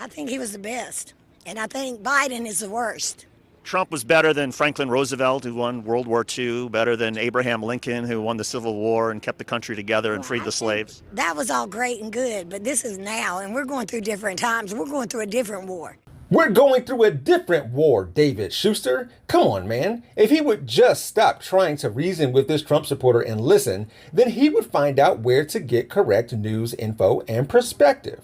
I think he was the best, and I think Biden is the worst. Trump was better than Franklin Roosevelt, who won World War II, better than Abraham Lincoln, who won the Civil War and kept the country together and freed the slaves. That was all great and good, but this is now, and we're going through different times. We're going through a different war. We're going through a different war, David Schuster. Come on, man. If he would just stop trying to reason with this Trump supporter and listen, then he would find out where to get correct news, info, and perspective.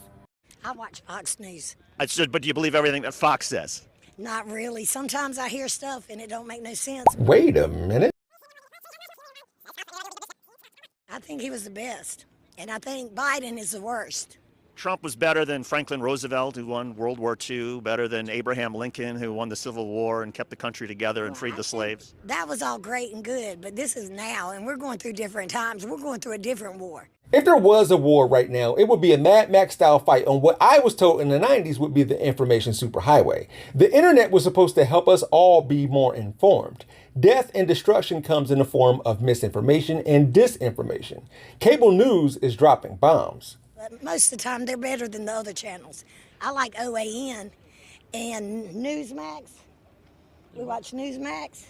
I watch Fox News. But do you believe everything that Fox says? Not really. Sometimes I hear stuff and it don't make no sense. Wait a minute. I think he was the best, and I think Biden is the worst. Trump was better than Franklin Roosevelt, who won World War II, better than Abraham Lincoln, who won the Civil War and kept the country together and freed the slaves. That was all great and good, but this is now, and we're going through different times. We're going through a different war. If there was a war right now, it would be a Mad Max style fight on what I was told in the 90s would be the information superhighway. The internet was supposed to help us all be more informed. Death and destruction comes in the form of misinformation and disinformation. Cable news is dropping bombs. But most of the time, they're better than the other channels. I like OAN and Newsmax. We watch Newsmax.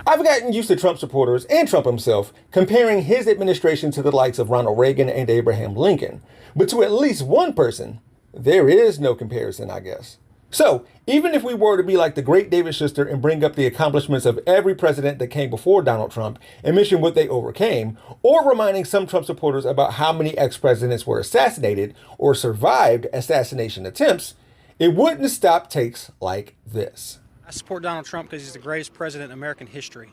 I've gotten used to Trump supporters and Trump himself comparing his administration to the likes of Ronald Reagan and Abraham Lincoln. But to at least one person, there is no comparison, I guess. So even if we were to be like the great David Schuster and bring up the accomplishments of every president that came before Donald Trump and mention what they overcame, or reminding some Trump supporters about how many ex-presidents were assassinated or survived assassination attempts, it wouldn't stop takes like this. I support Donald Trump because he's the greatest president in American history.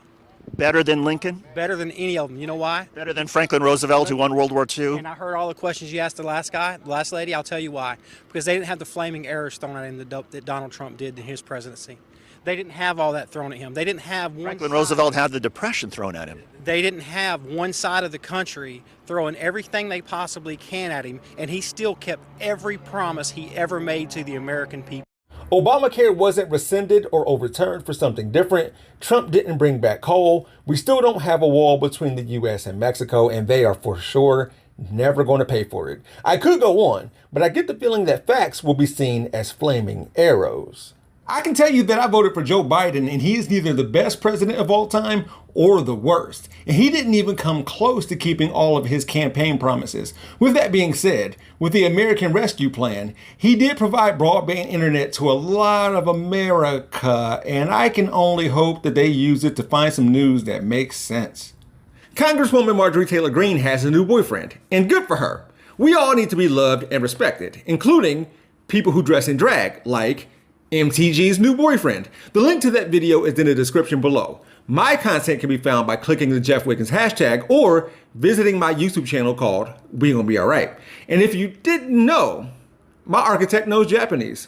Better than Lincoln? Better than any of them. You know why? Better than Franklin Roosevelt, who won World War II? And I heard all the questions you asked the last lady. I'll tell you why. Because they didn't have the flaming arrows thrown at him that Donald Trump did in his presidency. They didn't have all that thrown at him. They didn't have one Franklin Roosevelt had the Depression thrown at him. They didn't have one side of the country throwing everything they possibly can at him, and he still kept every promise he ever made to the American people. Obamacare wasn't rescinded or overturned for something different. Trump didn't bring back coal. We still don't have a wall between the US and Mexico, and they are for sure never going to pay for it. I could go on, but I get the feeling that facts will be seen as flaming arrows. I can tell you that I voted for Joe Biden, and he is neither the best president of all time or the worst. And he didn't even come close to keeping all of his campaign promises. With that being said, with the American Rescue Plan, he did provide broadband internet to a lot of America, and I can only hope that they use it to find some news that makes sense. Congresswoman Marjorie Taylor Greene has a new boyfriend, and good for her. We all need to be loved and respected, including people who dress in drag, like MTG's new boyfriend. The link to that video is in the description below. My content can be found by clicking the Jeff Wiggins hashtag or visiting my YouTube channel called We Gonna Be Alright. And if you didn't know, my architect knows Japanese.